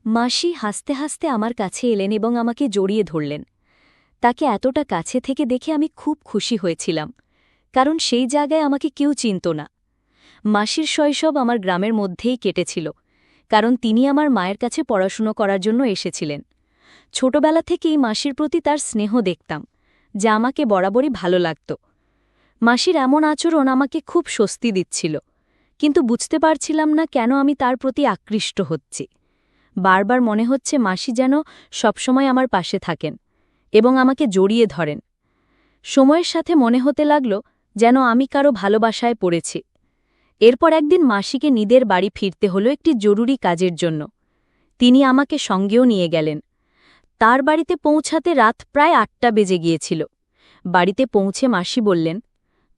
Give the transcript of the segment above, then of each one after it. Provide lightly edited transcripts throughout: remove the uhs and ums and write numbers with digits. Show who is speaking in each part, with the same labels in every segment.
Speaker 1: মাসি হাসতে হাসতে আমার কাছে এলেন এবং আমাকে জড়িয়ে ধরলেন। তাকে এতটা কাছে থেকে দেখে আমি খুব খুশি হয়েছিলাম, কারণ সেই জায়গায় আমাকে কেউ চিনত না। মাসির শৈশব আমার গ্রামের মধ্যেই কেটেছিল, কারণ তিনি আমার মায়ের কাছে পড়াশুনো করার জন্য এসেছিলেন। ছোটবেলা থেকেই মাসির প্রতি তার স্নেহ দেখতাম, যা আমাকে বরাবরই ভালো লাগত। মাসির এমন আচরণ আমাকে খুব স্বস্তি দিচ্ছিল, কিন্তু বুঝতে পারছিলাম না কেন আমি তার প্রতি আকৃষ্ট হচ্ছি। বারবার মনে হচ্ছে মাসি যেন সবসময় আমার পাশে থাকেন এবং আমাকে জড়িয়ে ধরেন। সময়ের সাথে মনে হতে লাগল যেন আমি কারো ভালোবাসায় পড়েছি। এরপর একদিন মাসিকে নিজের বাড়ি ফিরতে হলো একটি জরুরি কাজের জন্য। তিনি আমাকে সঙ্গেও নিয়ে গেলেন। তার বাড়িতে পৌঁছাতে রাত প্রায় ৮টা বেজে গিয়েছিল। বাড়িতে পৌঁছে মাসি বললেন,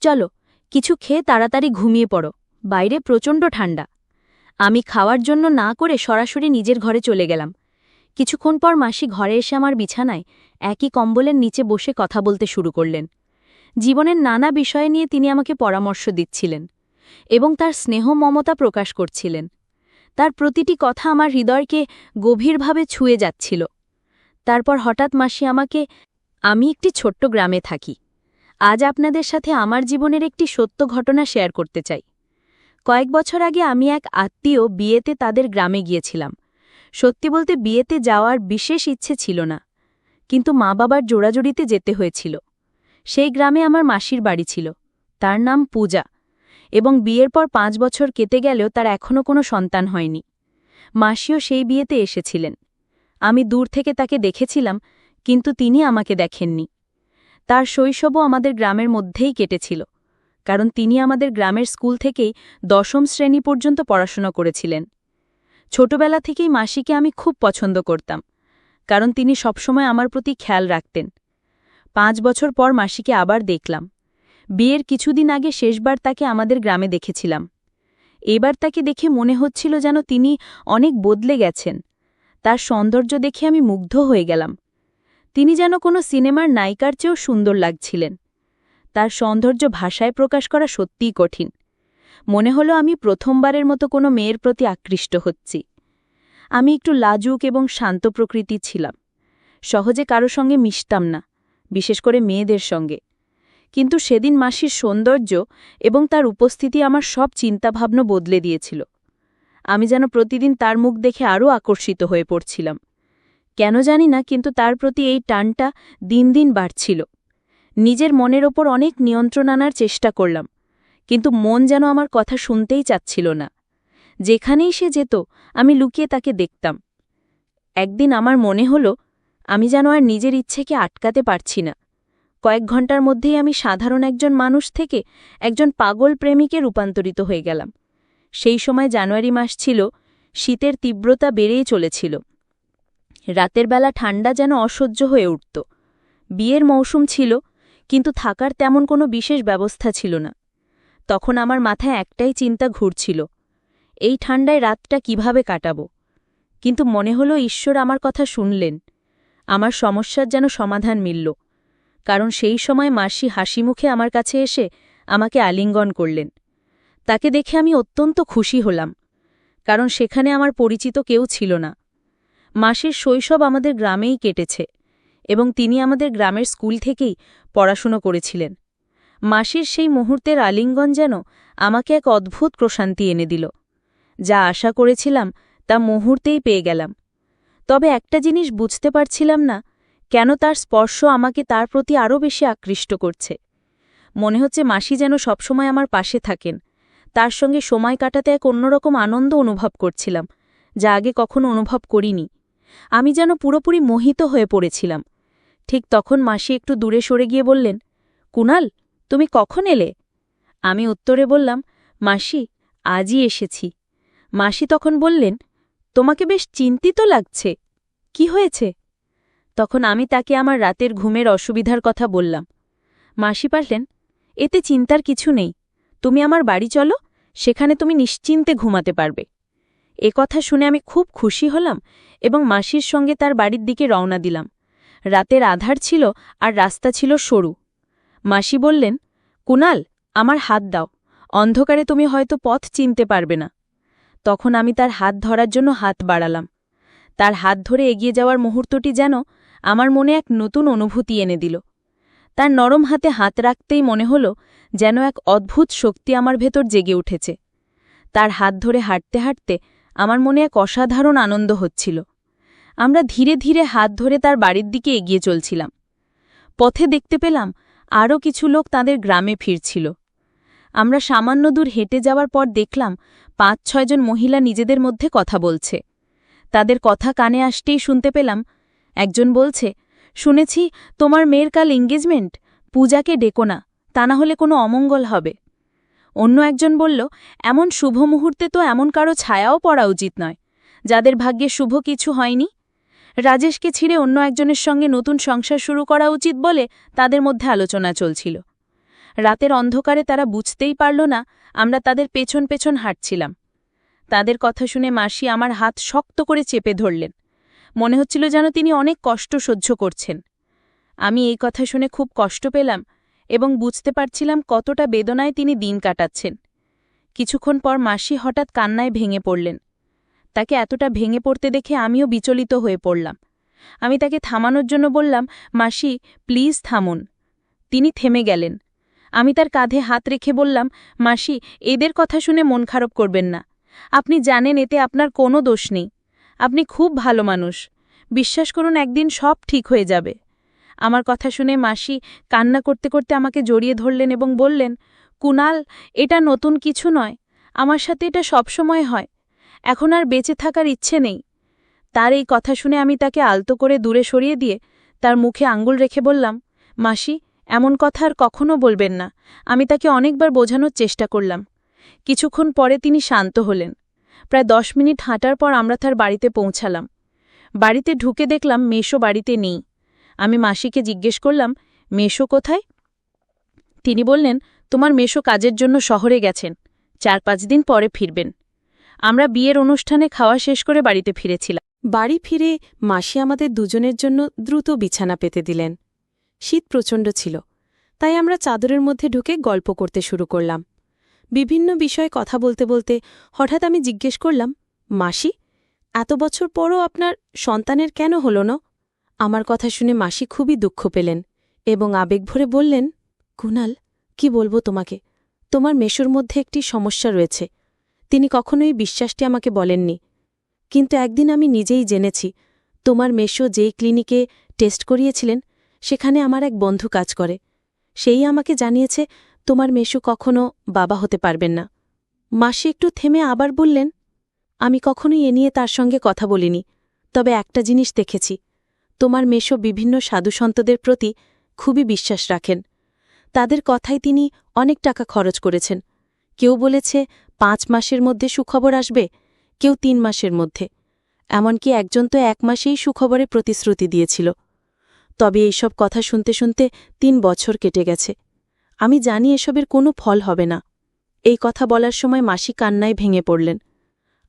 Speaker 1: চলো, কিছু খেয়ে তাড়াতাড়ি ঘুমিয়ে পড়ো, বাইরে প্রচণ্ড ঠান্ডা। আমি খাওয়ার জন্য না করে সরাসরি নিজের ঘরে চলে গেলাম। কিছুক্ষণ পর মাসি ঘরে এসে আমার বিছানায় একই কম্বলের নিচে বসে কথা বলতে শুরু করলেন। জীবনের নানা বিষয় নিয়ে তিনি আমাকে পরামর্শ দিচ্ছিলেন এবং তার স্নেহ মমতা প্রকাশ করছিলেন। তার প্রতিটি কথা আমার হৃদয়কে গভীরভাবে ছুঁয়ে যাচ্ছিল। তারপর হঠাৎ মাসি আমাকে, আমি একটি ছোট্ট গ্রামে থাকি। আজ আপনাদের সাথে আমার জীবনের একটি সত্য ঘটনা শেয়ার করতে চাই। কয়েক বছর আগে আমি এক আত্মীয় বিয়েতে তাদের গ্রামে গিয়েছিলাম। সত্যি বলতে বিয়েতে যাওয়ার বিশেষ ইচ্ছে ছিল না, কিন্তু মা বাবার জোড়াজড়িতে যেতে হয়েছিল। সেই গ্রামে আমার মাসির বাড়ি ছিল, তার নাম পূজা, এবং বিয়ের পর ৫ বছর কেটে গেলেও তার এখনও কোনো সন্তান হয়নি। মাসিও সেই বিয়েতে এসেছিলেন। আমি দূর থেকে তাকে দেখেছিলাম, কিন্তু তিনি আমাকে দেখেননি। তার শৈশবও আমাদের গ্রামের মধ্যেই কেটেছিল, কারণ তিনি আমাদের গ্রামের স্কুল থেকেই ১০ম শ্রেণী পর্যন্ত পড়াশোনা করেছিলেন। ছোটবেলা থেকেই মাসিকে আমি খুব পছন্দ করতাম, কারণ তিনি সবসময় আমার প্রতি খেয়াল রাখতেন। ৫ বছর পর মাসিকে আবার দেখলাম। বিয়ের কিছুদিন আগে শেষবার তাকে আমাদের গ্রামে দেখেছিলাম। এবার তাকে দেখে মনে হচ্ছিল যেন তিনি অনেক বদলে গেছেন। তার সৌন্দর্য দেখে আমি মুগ্ধ হয়ে গেলাম। তিনি যেন কোনো সিনেমার নায়িকার চেয়েও সুন্দর লাগছিলেন। তার সৌন্দর্য ভাষায় প্রকাশ করা সত্যিই কঠিন। মনে হলো আমি প্রথমবারের মতো কোনো মেয়ের প্রতি আকৃষ্ট হচ্ছি। আমি একটু লাজুক এবং শান্ত প্রকৃতি ছিলাম। সহজে কারো সঙ্গে মিশতাম না, বিশেষ করে মেয়েদের সঙ্গে। কিন্তু সেদিন মাসির সৌন্দর্য এবং তার উপস্থিতি আমার সব চিন্তাভাবনা বদলে দিয়েছিল। আমি যেন প্রতিদিন তার মুখ দেখে আরও আকর্ষিত হয়ে পড়ছিলাম। কেন জানি না, কিন্তু তার প্রতি এই টানটা দিন দিন বাড়ছিল। নিজের মনের ওপর অনেক নিয়ন্ত্রণ আনার চেষ্টা করলাম, কিন্তু মন যেন আমার কথা শুনতেই চাচ্ছিল না। যেখানেই সে যেত আমি লুকিয়ে তাকে দেখতাম। একদিন আমার মনে হলো আমি যেন আর নিজের ইচ্ছেকে আটকাতে পারছি না। কয়েক ঘন্টার মধ্যেই আমি সাধারণ একজন মানুষ থেকে একজন পাগল প্রেমিকে রূপান্তরিত হয়ে গেলাম। সেই সময় জানুয়ারি মাস ছিল, শীতের তীব্রতা বেড়েই চলেছিল। রাতের বেলা ঠান্ডা যেন অসহ্য হয়ে উঠত। বিয়ের মৌসুম ছিল, কিন্তু থাকার তেমন কোনো বিশেষ ব্যবস্থা ছিল না। তখন আমার মাথায় একটাই চিন্তা ঘুরছিল, এই ঠান্ডায় রাতটা কিভাবে কাটাব। কিন্তু মনে হলো ঈশ্বর আমার কথা শুনলেন। আমার সমস্যার যেন সমাধান মিলল, কারণ সেই সময় মাসি হাসিমুখে আমার কাছে এসে আমাকে আলিঙ্গন করলেন। তাকে দেখে আমি অত্যন্ত খুশি হলাম, কারণ সেখানে আমার পরিচিত কেউ ছিল না। মাসির শৈশব আমাদের গ্রামেই কেটেছে, এবং তিনি আমাদের গ্রামের স্কুল থেকেই পড়াশুনো করেছিলেন। মাসির সেই মুহূর্তের আলিঙ্গন যেন আমাকে এক অদ্ভুত প্রশান্তি এনে দিল। যা আশা করেছিলাম তা মুহূর্তেই পেয়ে গেলাম। তবে একটা জিনিস বুঝতে পারছিলাম না, কেন তার স্পর্শ আমাকে তার প্রতি আরও বেশি আকৃষ্ট করছে। মনে হচ্ছে মাসি যেন সবসময় আমার পাশে থাকেন। তার সঙ্গে সময় কাটাতে এক অন্যরকম আনন্দ অনুভব করছিলাম, যা আগে কখনো অনুভব করিনি। আমি যেন পুরোপুরি মোহিত হয়ে পড়েছিলাম। ঠিক তখন মাসি একটু দূরে সরে গিয়ে বললেন, কুনাল, তুমি কখন এলে? আমি উত্তরে বললাম, মাসি, আজই এসেছি। মাসি তখন বললেন, তোমাকে বেশ চিন্তিত লাগছে, কি হয়েছে? তখন আমি তাকে আমার রাতের ঘুমের অসুবিধার কথা বললাম। মাসি পারলেন, এতে চিন্তার কিছু নেই, তুমি আমার বাড়ি চলো, সেখানে তুমি নিশ্চিন্তে ঘুমাতে পারবে। কথা শুনে আমি খুব খুশি হলাম এবং মাসির সঙ্গে তার বাড়ির দিকে রওনা দিলাম। রাতের আধার ছিল আর রাস্তা ছিল সরু। মাসি বললেন, কুনাল, আমার হাত দাও, অন্ধকারে তুমি হয়তো পথ চিনতে পারবে না। তখন আমি তার হাত ধরার জন্য হাত বাড়ালাম। তার হাত ধরে এগিয়ে যাওয়ার মুহূর্তটি যেন আমার মনে এক নতুন অনুভূতি এনে দিল। তার নরম হাতে হাত রাখতেই মনে হল যেন এক অদ্ভুত শক্তি আমার ভেতর জেগে উঠেছে। তার হাত ধরে হাঁটতে হাঁটতে আমার মনে এক অসাধারণ আনন্দ হচ্ছিল। আমরা ধীরে ধীরে হাত ধরে তার বাড়ির দিকে এগিয়ে চলছিলাম। পথে দেখতে পেলাম আরও কিছু লোক তাদের গ্রামে ফিরছিল। আমরা সামান্য দূর হেঁটে যাওয়ার পর দেখলাম ৫-৬ জন মহিলা নিজেদের মধ্যে কথা বলছে। তাদের কথা কানে আসতেই শুনতে পেলাম, একজন বলছে, শুনেছি তোমার মেয়ের কাল এঙ্গেজমেন্ট, পূজাকে ডেকো না, তা না হলে কোনো অমঙ্গল হবে। অন্য একজন বলল, এমন শুভ মুহূর্তে তো এমন কারো ছায়াও পড়া উচিত নয়, যাদের ভাগ্যে শুভ কিছু হয়নি। রাজেশকে ছিঁড়ে অন্য একজনের সঙ্গে নতুন সংসার শুরু করা উচিত বলে তাদের মধ্যে আলোচনা চলছিল। রাতের অন্ধকারে তারা বুঝতেই পারল না আমরা তাদের পেছন পেছন হাঁটছিলাম। তাদের কথা শুনে মাসি আমার হাত শক্ত করে চেপে ধরলেন। মনে হচ্ছিল যেন তিনি অনেক কষ্ট সহ্য করছেন। আমি এই কথা শুনে খুব কষ্ট পেলাম এবং বুঝতে পারছিলাম কতটা বেদনায় তিনি দিন কাটাচ্ছেন। কিছুক্ষণ পর মাসি হঠাৎ কান্নায় ভেঙে পড়লেন। তাকে এতটা ভেঙে পড়তে দেখে আমিও বিচলিত হয়ে পড়লাম। আমি তাকে থামানোর জন্য বললাম, মাসি প্লিজ থামুন। তিনি থেমে গেলেন। আমি তার কাঁধে হাত রেখে বললাম, মাসি এদের কথা শুনে মন খারাপ করবেন না। আপনি জানেন এতে আপনার কোনো দোষ নেই। আপনি খুব ভালো মানুষ। বিশ্বাস করুন একদিন সব ঠিক হয়ে যাবে। আমার কথা শুনে মাসি কান্না করতে করতে আমাকে জড়িয়ে ধরলেন এবং বললেন, কুনাল, এটা নতুন কিছু নয়, আমার সাথে এটা সবসময় হয়। এখন আর বেঁচে থাকার ইচ্ছে নেই। তার এই কথা শুনে আমি তাকে আলতো করে দূরে সরিয়ে দিয়ে তার মুখে আঙ্গুল রেখে বললাম, মাসি এমন কথা আর কখনো বলবেন না। আমি তাকে অনেকবার বোঝানোর চেষ্টা করলাম। কিছুক্ষণ পরে তিনি শান্ত হলেন। প্রায় 10 মিনিট হাঁটার পর আমরা তার বাড়িতে পৌঁছালাম। বাড়িতে ঢুকে দেখলাম মেশো বাড়িতে নেই। আমি মাসিকে জিজ্ঞেস করলাম, মেশো কোথায়? তিনি বললেন, তোমার মেশো কাজের জন্য শহরে গেছেন, 4-5 দিন পরে ফিরবেন। আমরা বিয়ের অনুষ্ঠানে খাওয়া শেষ করে বাড়িতে ফিরেছিলাম।
Speaker 2: বাড়ি ফিরে মাসি আমাদের দুজনের জন্য দ্রুত বিছানা পেতে দিলেন। শীত প্রচণ্ড ছিল, তাই আমরা চাদরের মধ্যে ঢুকে গল্প করতে শুরু করলাম। বিভিন্ন বিষয়ে কথা বলতে বলতে হঠাৎ আমি জিজ্ঞেস করলাম, মাসি এত বছর পরও আপনার সন্তানের কেন হল না? আমার কথা শুনে মাসি খুবই দুঃখ পেলেন এবং আবেগ ভরে বললেন, কুনাল, কি বলবো তোমাকে, তোমার মেশোর মধ্যে একটি সমস্যা রয়েছে। তিনি কখনোই বিশ্বাসটি আমাকে বলেননি, কিন্তু একদিন আমি নিজেই জেনেছি তোমার মেশো যেই ক্লিনিকে টেস্ট করিয়েছিলেন সেখানে আমার এক বন্ধু কাজ করে। সেই আমাকে জানিয়েছে তোমার মেশো কখনো বাবা হতে পারবেন না। মাসি একটু থেমে আবার বললেন, আমি কখনোই এ নিয়ে তার সঙ্গে কথা বলিনি, তবে একটা জিনিস দেখেছি, তোমার মেশো বিভিন্ন সাধুসন্তদের প্রতি খুবই বিশ্বাস রাখেন। তাদের কথায় তিনি অনেক টাকা খরচ করেছেন। কেউ বলেছে 5 মাসের মধ্যে সুখবর আসবে, কেউ 3 মাসের মধ্যে, এমনকি একজন তো 1 মাসেই সুখবরে প্রতিশ্রুতি দিয়েছিল। তবে এইসব কথা শুনতে শুনতে 3 বছর কেটে গেছে। আমি জানি এসবের কোনো ফল হবে না। এই কথা বলার সময় মাসি কান্নায় ভেঙে পড়লেন।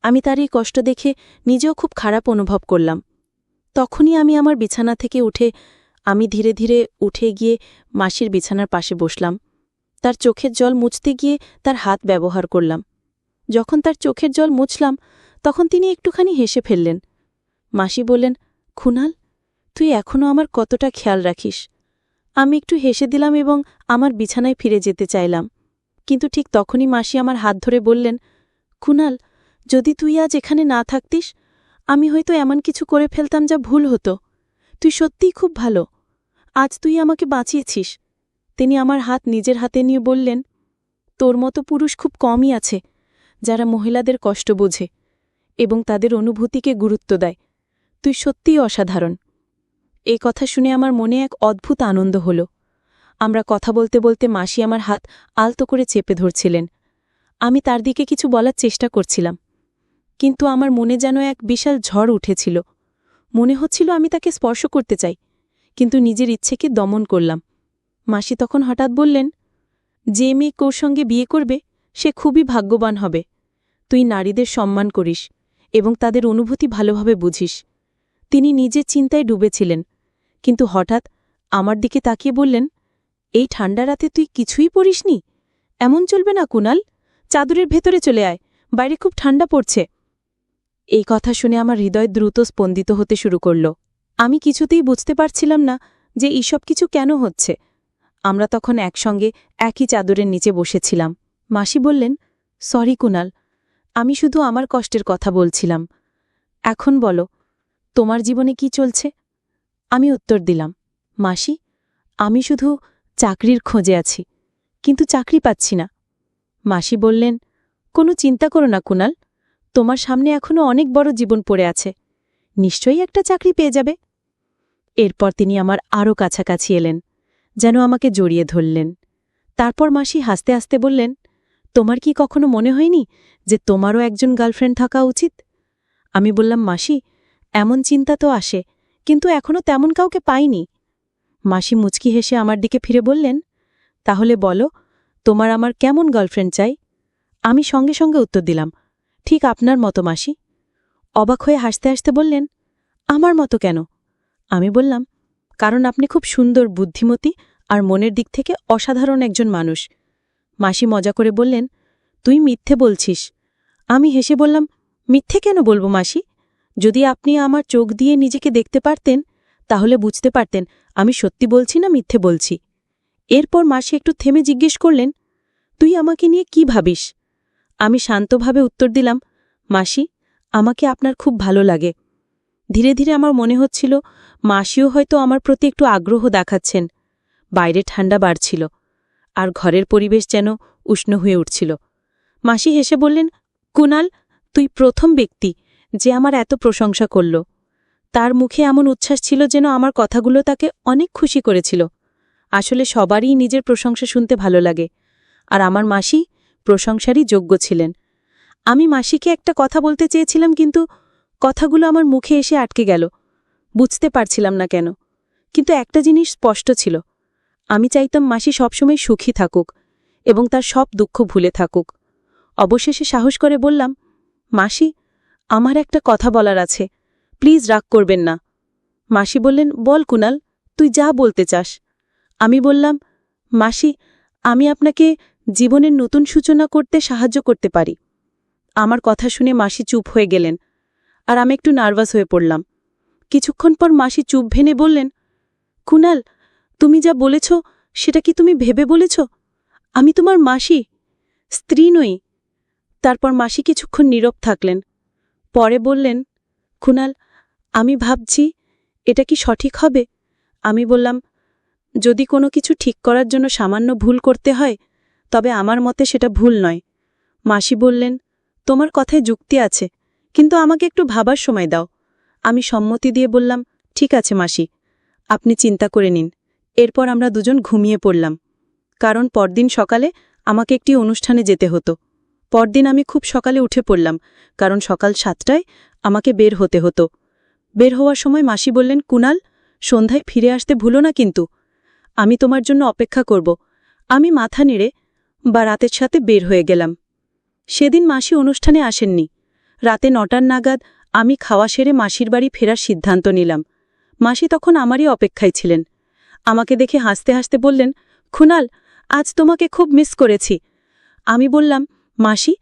Speaker 2: আমি তার এই কষ্ট দেখে নিজেও খুব খারাপ অনুভব করলাম। তখনই আমি আমার বিছানা থেকে আমি ধীরে ধীরে উঠে গিয়ে মাসির বিছানার পাশে বসলাম। তার চোখের জল মুছতে গিয়ে তার হাত ব্যবহার করলাম। যখন তার চোখের জল মুছলাম তখন তিনি একটুখানি হেসে ফেললেন। মাসি বললেন, কুনাল, তুই এখনও আমার কতটা খেয়াল রাখিস। আমি একটু হেসে দিলাম এবং আমার বিছানায় ফিরে যেতে চাইলাম, কিন্তু ঠিক তখনই মাসি আমার হাত ধরে বললেন, কুনাল, যদি তুই আজ এখানে না থাকতিস আমি হয়তো এমন কিছু করে ফেলতাম যা ভুল হতো। তুই সত্যিই খুব ভালো, আজ তুই আমাকে বাঁচিয়েছিস। তিনি আমার হাত নিজের হাতে নিয়ে বললেন, তোর মতো পুরুষ খুব কমই আছে যারা মহিলাদের কষ্ট বোঝে এবং তাদের অনুভূতিকে গুরুত্ব দেয়। তুই সত্যিই অসাধারণ। এই কথা শুনে আমার মনে এক অদ্ভুত আনন্দ হল। আমরা কথা বলতে বলতে মাসি আমার হাত আলতো করে চেপে ধরছিলেন। আমি তার দিকে কিছু বলার চেষ্টা করছিলাম, কিন্তু আমার মনে যেন এক বিশাল ঝড় উঠেছিল। মনে হচ্ছিল আমি তাকে স্পর্শ করতে চাই, কিন্তু নিজের ইচ্ছেকে দমন করলাম। মাসি তখন হঠাৎ বললেন, যে মেয়ে কোর সঙ্গে বিয়ে করবে সে খুবই ভাগ্যবান হবে। তুই নারীদের সম্মান করিস এবং তাদের অনুভূতি ভালোভাবে বুঝিস। তিনি নিজের চিন্তায় ডুবেছিলেন, কিন্তু হঠাৎ আমার দিকে তাকিয়ে বললেন, এই ঠান্ডা রাতে তুই কিছুই পরিসনি? এমন চলবে না কুনাল, চাদরের ভেতরে চলে আয়, বাইরে খুব ঠান্ডা পড়ছে। এই কথা শুনে আমার হৃদয় দ্রুত স্পন্দিত হতে শুরু করল। আমি কিছুতেই বুঝতে পারছিলাম না যে এইসব কিছু কেন হচ্ছে। আমরা তখন একসঙ্গে একই চাদরের নিচে বসেছিলাম। মাসি বললেন, সরি কুনাল, আমি শুধু আমার কষ্টের কথা বলছিলাম। এখন বলো, তোমার জীবনে কি চলছে? আমি উত্তর দিলাম, মাসি, আমি শুধু চাকরির খোঁজে আছি, কিন্তু চাকরি পাচ্ছি না। মাসি বললেন, কোনো চিন্তা করো না কুনাল, তোমার সামনে এখনো অনেক বড় জীবন পড়ে আছে, নিশ্চয়ই একটা চাকরি পেয়ে যাবে। এরপর তিনি আমার আরও কাছাকাছি এলেন, যেন আমাকে জড়িয়ে ধরলেন। তারপর মাসি হাসতে হাসতে বললেন, তোমার কি কখনো মনে হয়নি যে তোমারও একজন গার্লফ্রেন্ড থাকা উচিত? আমি বললাম, মাসি, এমন চিন্তা তো আসে, কিন্তু এখনো তেমন কাউকে পাইনি। মাসি মুচকি হেসে আমার দিকে ফিরে বললেন, তাহলে বলো, তোমার আমার কেমন গার্লফ্রেন্ড চাই? আমি সঙ্গে সঙ্গে উত্তর দিলাম, ঠিক আপনার মতো মাসি। অবাক হয়ে হাসতে হাসতে বললেন, আমার মতো কেন? আমি বললাম, কারণ আপনি খুব সুন্দর, বুদ্ধিমতী আর মনের দিক থেকে অসাধারণ একজন মানুষ। মাসি মজা করে বললেন, তুই মিথ্যে বলছিস। আমি হেসে বললাম, মিথ্যে কেন বলবো মাসি? যদি আপনি আমার চোখ দিয়ে নিজেকে দেখতে পারতেন, তাহলে বুঝতে পারতেন আমি সত্যি বলছি না মিথ্যে বলছি। এরপর মাসি একটু থেমে জিজ্ঞেস করলেন, তুই আমাকে নিয়ে কি ভাবিস? আমি শান্তভাবে উত্তর দিলাম, মাসি, আমাকে আপনার খুব ভালো লাগে। ধীরে ধীরে আমার মনে হচ্ছিল মাসিও হয়তো আমার প্রতি একটু আগ্রহ দেখাচ্ছেন। বাইরে ঠান্ডা বাড়ছিল, আর ঘরের পরিবেশ যেন উষ্ণ হয়ে উঠছিল। মাসি হেসে বললেন, কুনাল, তুই প্রথম ব্যক্তি যে আমার এত প্রশংসা করল। তার মুখে এমন উচ্ছ্বাস ছিল যেন আমার কথাগুলো তাকে অনেক খুশি করেছিল। আসলে সবারই নিজের প্রশংসা শুনতে ভালো লাগে, আর আমার মাসি প্রশংসারই যোগ্য ছিলেন। আমি মাসিকে একটা কথা বলতে চেয়েছিলাম, কিন্তু কথাগুলো আমার মুখে এসে আটকে গেল। বুঝতে পারছিলাম না কেন, কিন্তু একটা জিনিস স্পষ্ট ছিল, আমি চাইতাম মাসি সবসময় সুখী থাকুক এবং তার সব দুঃখ ভুলে থাকুক। অবশেষে সাহস করে বললাম, মাসি, আমার একটা কথা বলার আছে, প্লিজ রাগ করবেন না। মাসি বললেন, বল কুনাল, তুই যা বলতে চাস। আমি বললাম, মাসি, আমি আপনাকে জীবনের নতুন সূচনা করতে সাহায্য করতে পারি। আমার কথা শুনে মাসি চুপ হয়ে গেলেন, আর আমি একটু নার্ভাস হয়ে পড়লাম। কিছুক্ষণ পর মাসি চুপ ভেঙে বললেন, কুনাল, তুমি যা বলেছ সেটা কি তুমি ভেবে বলেছ? আমি তোমার মাসি, স্ত্রী নই। তারপর মাসি কিছুক্ষণ নীরব থাকলেন, পরে বললেন, কুনাল, আমি ভাবছি এটা কি সঠিক হবে? আমি বললাম, যদি কোনো কিছু ঠিক করার জন্য সামান্য ভুল করতে হয়, তবে আমার মতে সেটা ভুল নয়। মাসি বললেন, তোমার কথায় যুক্তি আছে, কিন্তু আমাকে একটু ভাবার সময় দাও। আমি সম্মতি দিয়ে বললাম, ঠিক আছে মাসি, আপনি চিন্তা করে নিন। এরপর আমরা দুজন ঘুমিয়ে পড়লাম, কারণ পরদিন সকালে আমাকে একটি অনুষ্ঠানে যেতে হতো। পরদিন আমি খুব সকালে উঠে পড়লাম, কারণ সকাল 7টায় আমাকে বের হতে হতো। বের হওয়ার সময় মাসি বললেন, কুনাল, সন্ধ্যায় ফিরে আসতে ভুলো না কিন্তু। আমি তোমার জন্য অপেক্ষা করব। আমি মাথা নেড়ে বা রাতের সাথে বের হয়ে গেলাম। সেদিন মাসি অনুষ্ঠানে আসেননি। রাতে 9টার নাগাদ আমি খাওয়া সেরে মাসির বাড়ি ফেরার সিদ্ধান্ত নিলাম। মাসি তখন আমারই অপেক্ষায় ছিলেন। আমাকে দেখে হাসতে হাসতে বললেন, কুনাল, আজ তোমাকে খুব মিস করেছি। আমি বললাম, মাসি,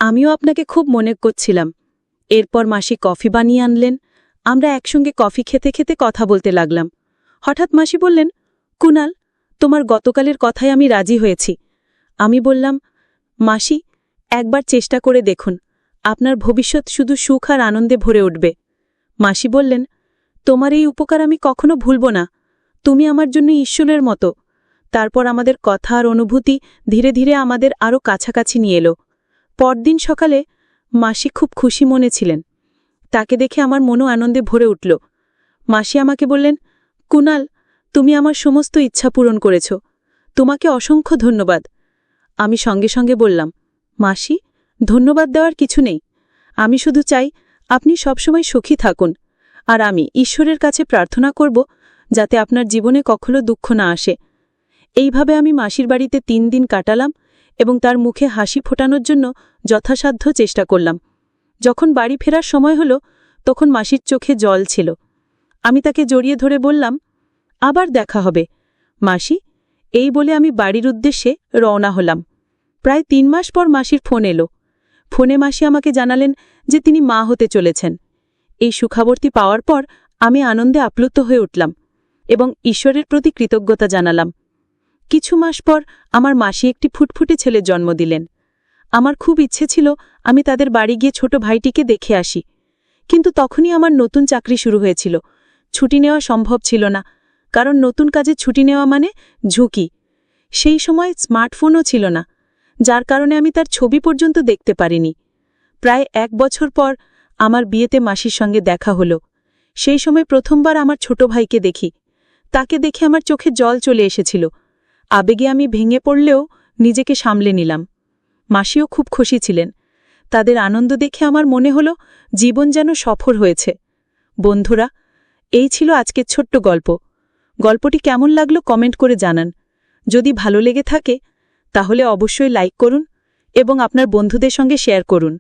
Speaker 2: আমিও আপনাকে খুব মনে করছিলাম। এরপর মাসি কফি বানিয়ে আনলেন। আমরা একসঙ্গে কফি খেতে খেতে কথা বলতে লাগলাম। হঠাৎ মাসি বললেন, কুনাল, তোমার গতকালের কথায় আমি রাজি হয়েছি। আমি বললাম, মাসি, একবার চেষ্টা করে দেখুন, আপনার ভবিষ্যৎ শুধু সুখ আর আনন্দে ভরে উঠবে। মাসি বললেন, তোমার এই উপকার আমি কখনো ভুলব না। তুমি আমার জন্য ঈশ্বরের মতো। তারপর আমাদের কথা আর অনুভূতি ধীরে ধীরে আমাদের আরও কাছাকাছি নিয়ে এলো। পরদিন সকালে মাসি খুব খুশি মনে ছিলেন। তাকে দেখে আমার মনও আনন্দে ভরে উঠল। মাসি আমাকে বললেন, কুনাল, তুমি আমার সমস্ত ইচ্ছা পূরণ করেছ। তোমাকে অসংখ্য ধন্যবাদ। আমি সঙ্গে সঙ্গে বললাম, মাসি, ধন্যবাদ দেওয়ার কিছু নেই। আমি শুধু চাই আপনি সবসময় সুখী থাকুন, আর আমি ঈশ্বরের কাছে প্রার্থনা করব যাতে আপনার জীবনে কখনো দুঃখ না আসে। এইভাবে আমি মাসির বাড়িতে 3 দিন কাটালাম এবং তার মুখে হাসি ফোটানোর জন্য যথাসাধ্য চেষ্টা করলাম। যখন বাড়ি ফেরার সময় হলো, তখন মাসির চোখে জল ছিল। আমি তাকে জড়িয়ে ধরে বললাম, আবার দেখা হবে মাসি। এই বলে আমি বাড়ির উদ্দেশ্যে রওনা হলাম। প্রায় 3 মাস পর মাসির ফোন এলো। ফোনে মাসি আমাকে জানালেন যে তিনি মা হতে চলেছেন। এই সুখবরটি পাওয়ার পর আমি আনন্দে আপ্লুত হয়ে উঠলাম এবং ঈশ্বরের প্রতি কৃতজ্ঞতা জানালাম। কিছু মাস পর আমার মাসি একটি ফুটফুটে ছেলের জন্ম দিলেন। আমার খুব ইচ্ছে ছিল আমি তাদের বাড়ি গিয়ে ছোট ভাইটিকে দেখে আসি, কিন্তু তখনই আমার নতুন চাকরি শুরু হয়েছিল। ছুটি নেওয়া সম্ভব ছিল না, কারণ নতুন কাজে ছুটি নেওয়া মানে ঝুঁকি। সেই সময় স্মার্টফোনও ছিল না, যার কারণে আমি তার ছবি পর্যন্ত দেখতে পারিনি। প্রায় 1 বছর পর আমার বিয়েতে মাসির সঙ্গে দেখা হলো। সেই সময় প্রথমবার আমার ছোট ভাইকে দেখি। তাকে দেখে আমার চোখে জল চলে এসেছিল। আবেগে আমি ভেঙে পড়লেও নিজেকে সামলে নিলাম। মাসিও খুব খুশি ছিলেন। তাদের আনন্দ দেখে আমার মনে হলো জীবন যেন সফল হয়েছে। বন্ধুরা, এই ছিল আজকের ছোট্ট গল্প। গল্পটি কেমন লাগলো কমেন্ট করে জানান। যদি ভালো লেগে থাকে তাহলে অবশ্যই লাইক করুন এবং আপনার বন্ধুদের সঙ্গে শেয়ার করুন।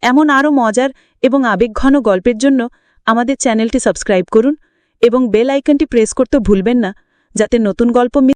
Speaker 2: এমন আরও মজার এবং আবেগঘন গল্পের জন্য আমাদের চ্যানেলটি সাবস্ক্রাইব করুন এবং বেল আইকনটি প্রেস করতে ভুলবেন না, যাতে নতুন গল্প